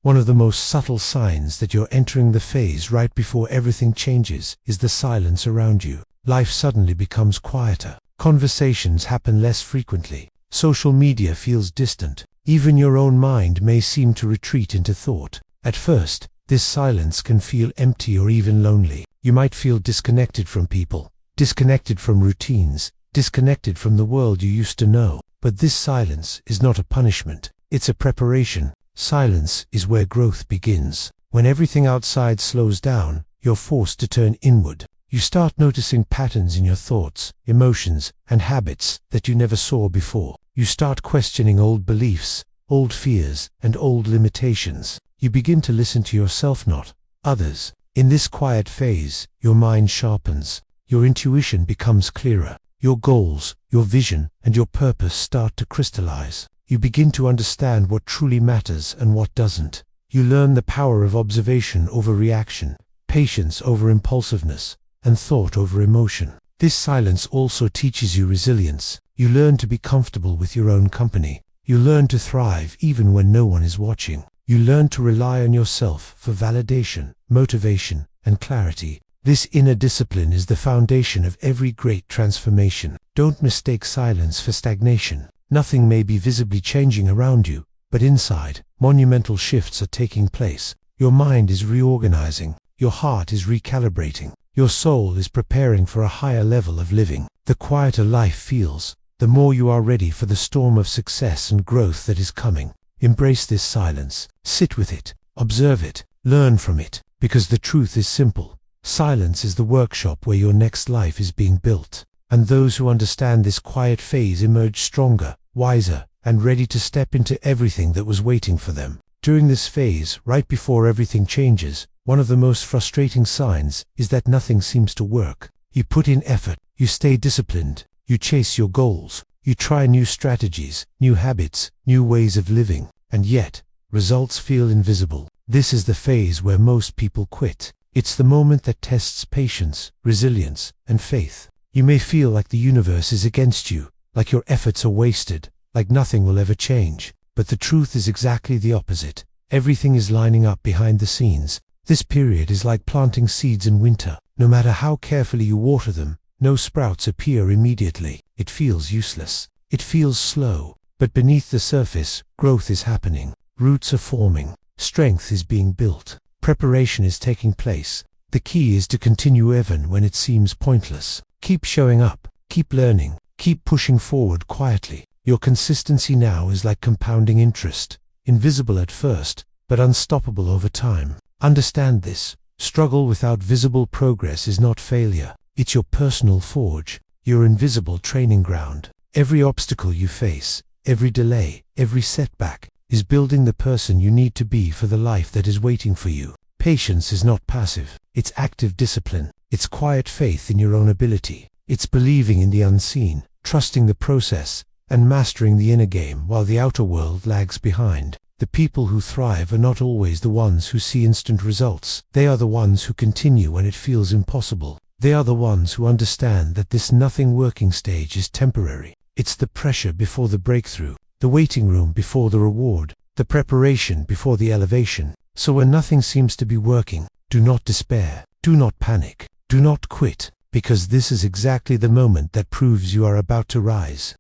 One of the most subtle signs that you're entering the phase right before everything changes is the silence around you. Life suddenly becomes quieter. Conversations happen less frequently. Social media feels distant. Even your own mind may seem to retreat into thought. At first, this silence can feel empty or even lonely. You might feel disconnected from people, disconnected from routines, disconnected from the world you used to know. But this silence is not a punishment. It's a preparation. Silence is where growth begins. When everything outside slows down, you're forced to turn inward. You start noticing patterns in your thoughts, emotions, and habits that you never saw before. You start questioning old beliefs, old fears, and old limitations. You begin to listen to yourself, not others. In this quiet phase, your mind sharpens. Your intuition becomes clearer. Your goals, your vision, and your purpose start to crystallize. You begin to understand what truly matters and what doesn't. You learn the power of observation over reaction, patience over impulsiveness, and thought over emotion. This silence also teaches you resilience. You learn to be comfortable with your own company. You learn to thrive even when no one is watching. You learn to rely on yourself for validation, motivation, and clarity. This inner discipline is the foundation of every great transformation. Don't mistake silence for stagnation. Nothing may be visibly changing around you, but inside, monumental shifts are taking place. Your mind is reorganizing. Your heart is recalibrating. Your soul is preparing for a higher level of living. The quieter life feels, the more you are ready for the storm of success and growth that is coming. Embrace this silence. Sit with it. Observe it. Learn from it. Because the truth is simple. Silence is the workshop where your next life is being built. And those who understand this quiet phase emerge stronger, wiser, and ready to step into everything that was waiting for them. During this phase, right before everything changes, one of the most frustrating signs is that nothing seems to work. You put in effort, you stay disciplined, you chase your goals, you try new strategies, new habits, new ways of living, and yet, results feel invisible. This is the phase where most people quit. It's the moment that tests patience, resilience, and faith. You may feel like the universe is against you, like your efforts are wasted, like nothing will ever change. But the truth is exactly the opposite. Everything is lining up behind the scenes. This period is like planting seeds in winter. No matter how carefully you water them, no sprouts appear immediately. It feels useless. It feels slow. But beneath the surface, growth is happening. Roots are forming. Strength is being built. Preparation is taking place. The key is to continue even when it seems pointless. Keep showing up. Keep learning. Keep pushing forward quietly. Your consistency now is like compounding interest. Invisible at first, but unstoppable over time. Understand this. Struggle without visible progress is not failure. It's your personal forge, your invisible training ground. Every obstacle you face, every delay, every setback, is building the person you need to be for the life that is waiting for you. Patience is not passive. It's active discipline. It's quiet faith in your own ability. It's believing in the unseen, trusting the process, and mastering the inner game while the outer world lags behind. The people who thrive are not always the ones who see instant results. They are the ones who continue when it feels impossible. They are the ones who understand that this nothing working stage is temporary. It's the pressure before the breakthrough, the waiting room before the reward, the preparation before the elevation. So when nothing seems to be working, do not despair, do not panic, do not quit, because this is exactly the moment that proves you are about to rise.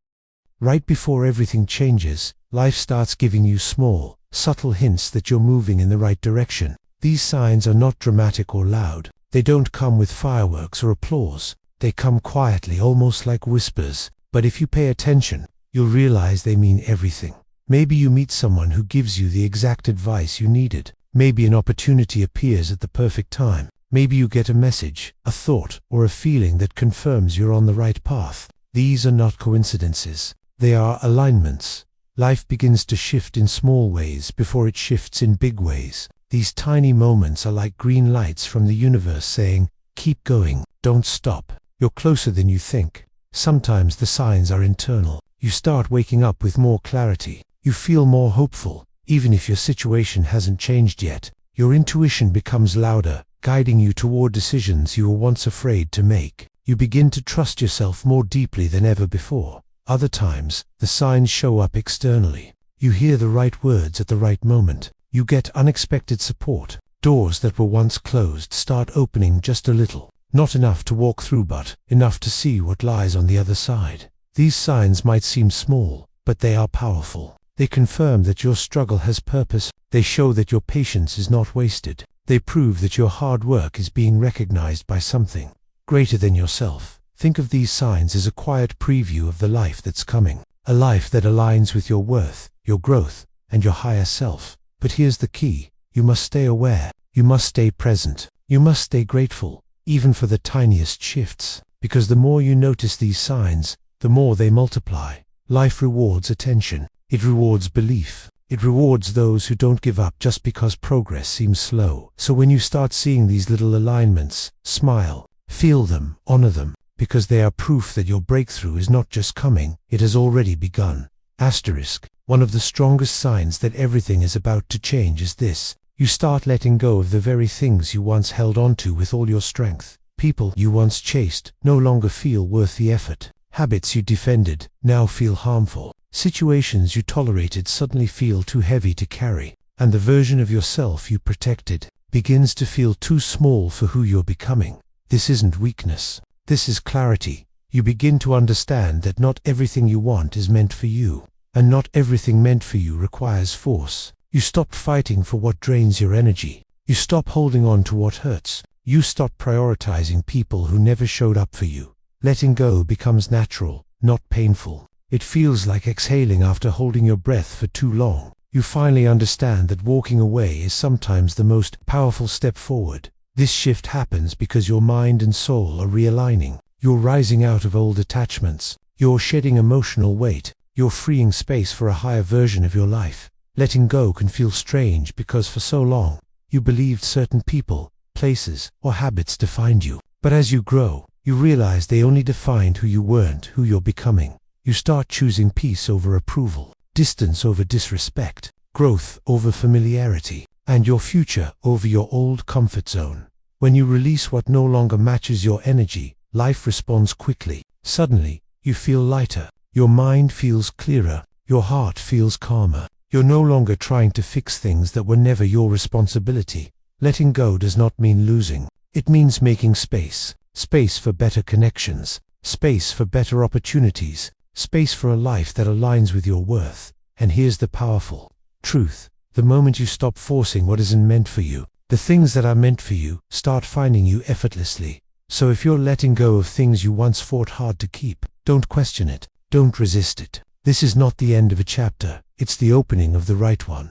Right before everything changes, life starts giving you small, subtle hints that you're moving in the right direction. These signs are not dramatic or loud. They don't come with fireworks or applause. They come quietly, almost like whispers. But if you pay attention, you'll realize they mean everything. Maybe you meet someone who gives you the exact advice you needed. Maybe an opportunity appears at the perfect time. Maybe you get a message, a thought, or a feeling that confirms you're on the right path. These are not coincidences. They are alignments. Life begins to shift in small ways before it shifts in big ways. These tiny moments are like green lights from the universe saying, keep going, don't stop. You're closer than you think. Sometimes the signs are internal. You start waking up with more clarity. You feel more hopeful, even if your situation hasn't changed yet. Your intuition becomes louder, guiding you toward decisions you were once afraid to make. You begin to trust yourself more deeply than ever before. Other times, the signs show up externally. You hear the right words at the right moment. You get unexpected support. Doors that were once closed start opening just a little. Not enough to walk through, but enough to see what lies on the other side. These signs might seem small, but they are powerful. They confirm that your struggle has purpose. They show that your patience is not wasted. They prove that your hard work is being recognized by something greater than yourself. Think of these signs as a quiet preview of the life that's coming. A life that aligns with your worth, your growth, and your higher self. But here's the key. You must stay aware. You must stay present. You must stay grateful, even for the tiniest shifts. Because the more you notice these signs, the more they multiply. Life rewards attention. It rewards belief. It rewards those who don't give up just because progress seems slow. So when you start seeing these little alignments, smile, feel them, honor them, because they are proof that your breakthrough is not just coming, it has already begun. Asterisk. One of the strongest signs that everything is about to change is this. You start letting go of the very things you once held onto with all your strength. People you once chased no longer feel worth the effort. Habits you defended now feel harmful. Situations you tolerated suddenly feel too heavy to carry. And the version of yourself you protected begins to feel too small for who you're becoming. This isn't weakness. This is clarity. You begin to understand that not everything you want is meant for you. And not everything meant for you requires force. You stop fighting for what drains your energy. You stop holding on to what hurts. You stop prioritizing people who never showed up for you. Letting go becomes natural, not painful. It feels like exhaling after holding your breath for too long. You finally understand that walking away is sometimes the most powerful step forward. This shift happens because your mind and soul are realigning. You're rising out of old attachments. You're shedding emotional weight. You're freeing space for a higher version of your life. Letting go can feel strange because for so long, you believed certain people, places, or habits defined you. But as you grow, you realize they only defined who you weren't, who you're becoming. You start choosing peace over approval, distance over disrespect, growth over familiarity, and your future over your old comfort zone. When you release what no longer matches your energy, life responds quickly. Suddenly, you feel lighter. Your mind feels clearer. Your heart feels calmer. You're no longer trying to fix things that were never your responsibility. Letting go does not mean losing. It means making space. Space for better connections. Space for better opportunities. Space for a life that aligns with your worth. And here's the powerful truth. The moment you stop forcing what isn't meant for you, the things that are meant for you start finding you effortlessly. So if you're letting go of things you once fought hard to keep, don't question it. Don't resist it. This is not the end of a chapter. It's the opening of the right one.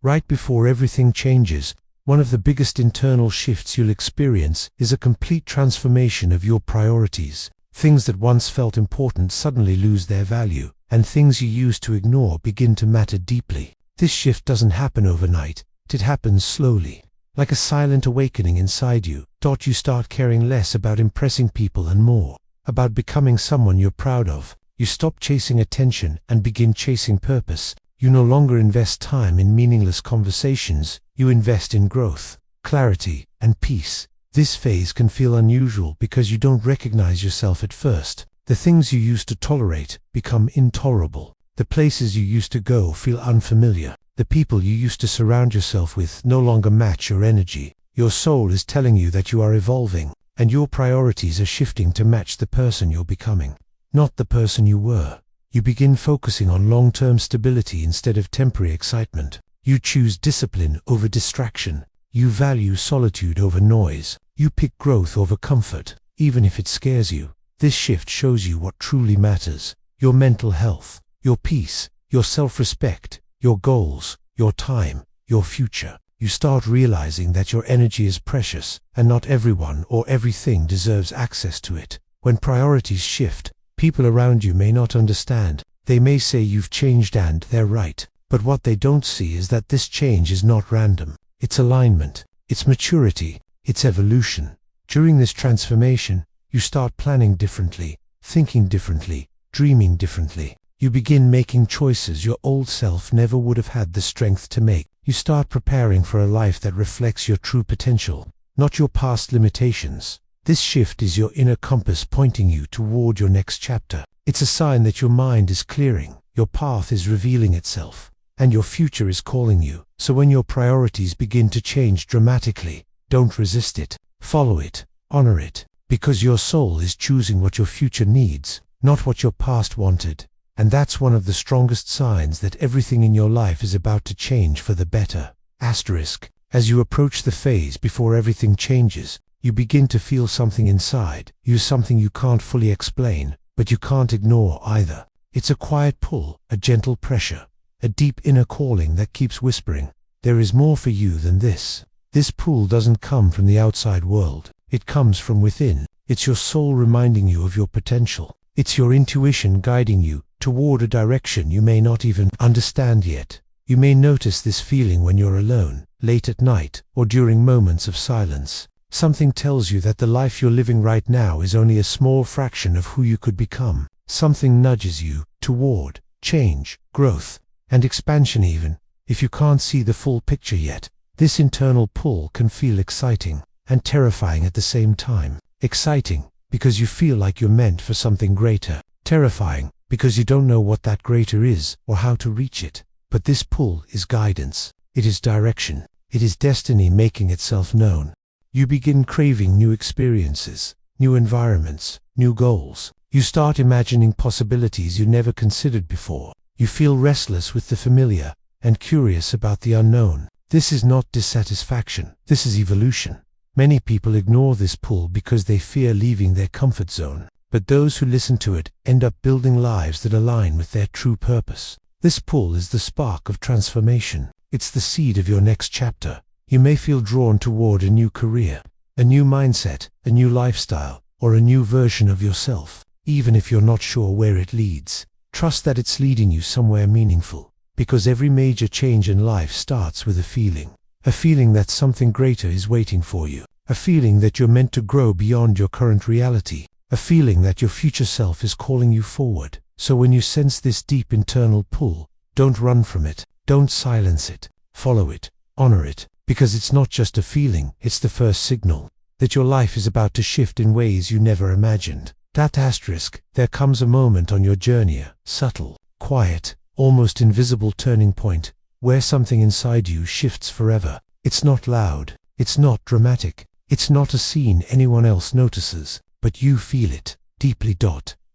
Right before everything changes, one of the biggest internal shifts you'll experience is a complete transformation of your priorities. Things that once felt important suddenly lose their value, and things you used to ignore begin to matter deeply. This shift doesn't happen overnight. It happens slowly. Like a silent awakening inside you. You start caring less about impressing people and more about becoming someone you're proud of. You stop chasing attention and begin chasing purpose. You no longer invest time in meaningless conversations. You invest in growth, clarity, and peace. This phase can feel unusual because you don't recognize yourself at first. The things you used to tolerate become intolerable. The places you used to go feel unfamiliar. The people you used to surround yourself with no longer match your energy. Your soul is telling you that you are evolving, and your priorities are shifting to match the person you're becoming, not the person you were. You begin focusing on long-term stability instead of temporary excitement. You choose discipline over distraction. You value solitude over noise. You pick growth over comfort, even if it scares you. This shift shows you what truly matters: your mental health, your peace, your self-respect, your goals, your time, your future. You start realizing that your energy is precious, and not everyone or everything deserves access to it. When priorities shift, people around you may not understand. They may say you've changed, and they're right. But what they don't see is that this change is not random. It's alignment. It's maturity. It's evolution. During this transformation, you start planning differently, thinking differently, dreaming differently. You begin making choices your old self never would have had the strength to make. You start preparing for a life that reflects your true potential, not your past limitations. This shift is your inner compass pointing you toward your next chapter. It's a sign that your mind is clearing, your path is revealing itself, and your future is calling you. So when your priorities begin to change dramatically, don't resist it. Follow it, honor it, because your soul is choosing what your future needs, not what your past wanted. And that's one of the strongest signs that everything in your life is about to change for the better. Asterisk. As you approach the phase before everything changes, you begin to feel something inside. Something you can't fully explain, but you can't ignore either. It's a quiet pull, a gentle pressure, a deep inner calling that keeps whispering, there is more for you than this. This pull doesn't come from the outside world. It comes from within. It's your soul reminding you of your potential. It's your intuition guiding you toward a direction you may not even understand yet. You may notice this feeling when you're alone, late at night, or during moments of silence. Something tells you that the life you're living right now is only a small fraction of who you could become. Something nudges you toward change, growth, and expansion even if you can't see the full picture yet. This internal pull can feel exciting and terrifying at the same time. Exciting because you feel like you're meant for something greater. Terrifying because you don't know what that greater is or how to reach it. But this pull is guidance. It is direction. It is destiny making itself known. You begin craving new experiences, new environments, new goals. You start imagining possibilities you never considered before. You feel restless with the familiar and curious about the unknown. This is not dissatisfaction. This is evolution. Many people ignore this pull because they fear leaving their comfort zone. But those who listen to it end up building lives that align with their true purpose. This pull is the spark of transformation. It's the seed of your next chapter. You may feel drawn toward a new career, a new mindset, a new lifestyle, or a new version of yourself. Even if you're not sure where it leads, trust that it's leading you somewhere meaningful. Because every major change in life starts with a feeling that something greater is waiting for you, a feeling that you're meant to grow beyond your current reality, a feeling that your future self is calling you forward. So when you sense this deep internal pull, don't run from it, don't silence it, follow it, honor it, because it's not just a feeling, it's the first signal that your life is about to shift in ways you never imagined. That asterisk, there comes a moment on your journey, a subtle, quiet, almost invisible turning point, where something inside you shifts forever. It's not loud, it's not dramatic, it's not a scene anyone else notices, but you feel it, deeply.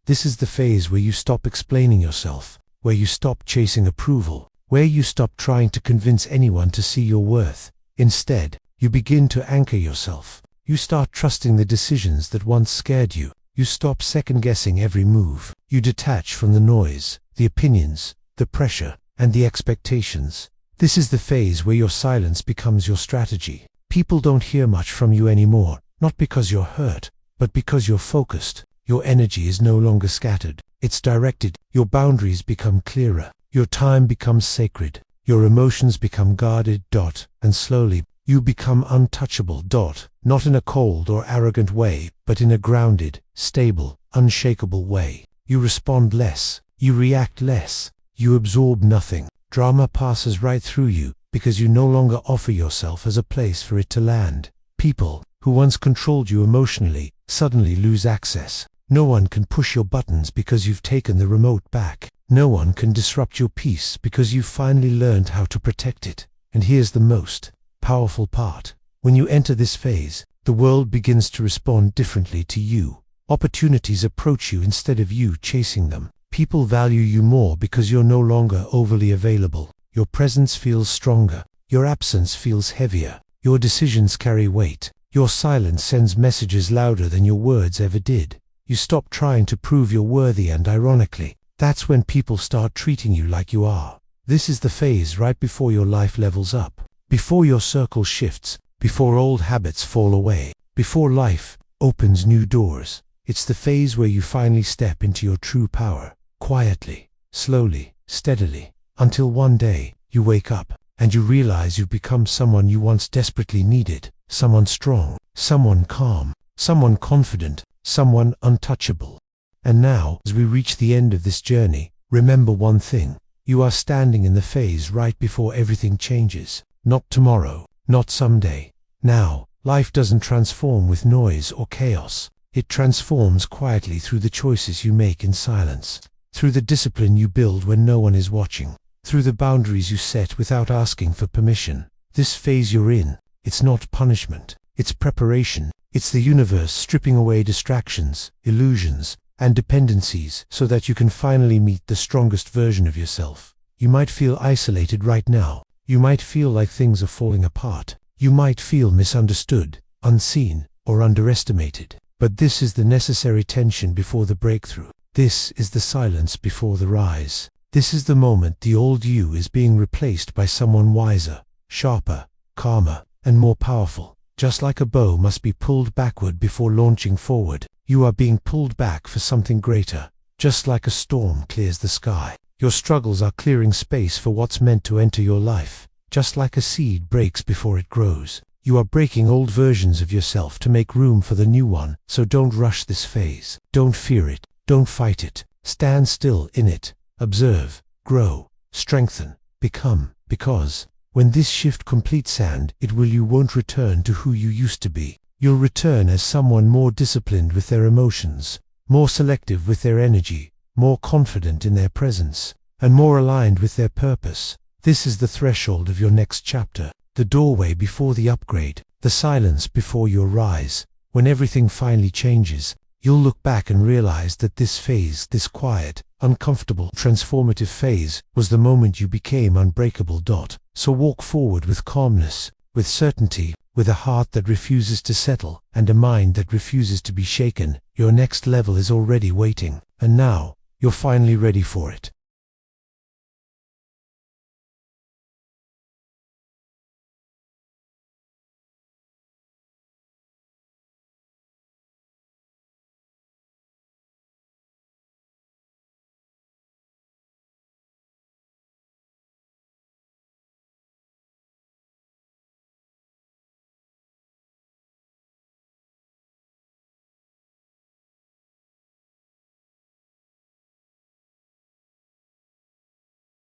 This is the phase where you stop explaining yourself, where you stop chasing approval, where you stop trying to convince anyone to see your worth. Instead, you begin to anchor yourself. You start trusting the decisions that once scared you. You stop second-guessing every move. You detach from the noise, the opinions, the pressure, and the expectations. This is the phase where your silence becomes your strategy. People don't hear much from you anymore, not because you're hurt, but because you're focused. Your energy is no longer scattered. It's directed. Your boundaries become clearer. Your time becomes sacred. Your emotions become guarded. And slowly, you become untouchable. Not in a cold or arrogant way, but in a grounded, stable, unshakable way. You respond less. You react less. You absorb nothing. Drama passes right through you because you no longer offer yourself as a place for it to land. People who once controlled you emotionally suddenly lose access. No one can push your buttons because you've taken the remote back. No one can disrupt your peace because you've finally learned how to protect it. And here's the most powerful part. When you enter this phase, the world begins to respond differently to you. Opportunities approach you instead of you chasing them. People value you more because you're no longer overly available. Your presence feels stronger. Your absence feels heavier. Your decisions carry weight. Your silence sends messages louder than your words ever did. You stop trying to prove you're worthy, and ironically, that's when people start treating you like you are. This is the phase right before your life levels up, before your circle shifts, before old habits fall away, before life opens new doors. It's the phase where you finally step into your true power, quietly, slowly, steadily, until one day you wake up and you realize you've become someone you once desperately needed, someone strong, someone calm, someone confident, someone untouchable. And now, as we reach the end of this journey, remember one thing. You are standing in the phase right before everything changes. Not tomorrow, not someday. Now. Life doesn't transform with noise or chaos. It transforms quietly through the choices you make in silence, through the discipline you build when no one is watching, through the boundaries you set without asking for permission. This phase you're in, it's not punishment, it's preparation. It's the universe stripping away distractions, illusions, and dependencies so that you can finally meet the strongest version of yourself. You might feel isolated right now. You might feel like things are falling apart. You might feel misunderstood, unseen, or underestimated. But this is the necessary tension before the breakthrough. This is the silence before the rise. This is the moment the old you is being replaced by someone wiser, sharper, calmer, and more powerful. Just like a bow must be pulled backward before launching forward, you are being pulled back for something greater. Just like a storm clears the sky, your struggles are clearing space for what's meant to enter your life. Just like a seed breaks before it grows, you are breaking old versions of yourself to make room for the new one. So don't rush this phase. Don't fear it. Don't fight it. Stand still in it. Observe, grow, strengthen, become. Because when this shift completes, and you won't return to who you used to be. You'll return as someone more disciplined with their emotions, more selective with their energy, more confident in their presence, and more aligned with their purpose. This is the threshold of your next chapter, the doorway before the upgrade, the silence before your rise. When everything finally changes, you'll look back and realize that this phase, this quiet, uncomfortable, transformative phase, was the moment you became unbreakable. So walk forward with calmness, with certainty, with a heart that refuses to settle, and a mind that refuses to be shaken. Your next level is already waiting, and now, you're finally ready for it.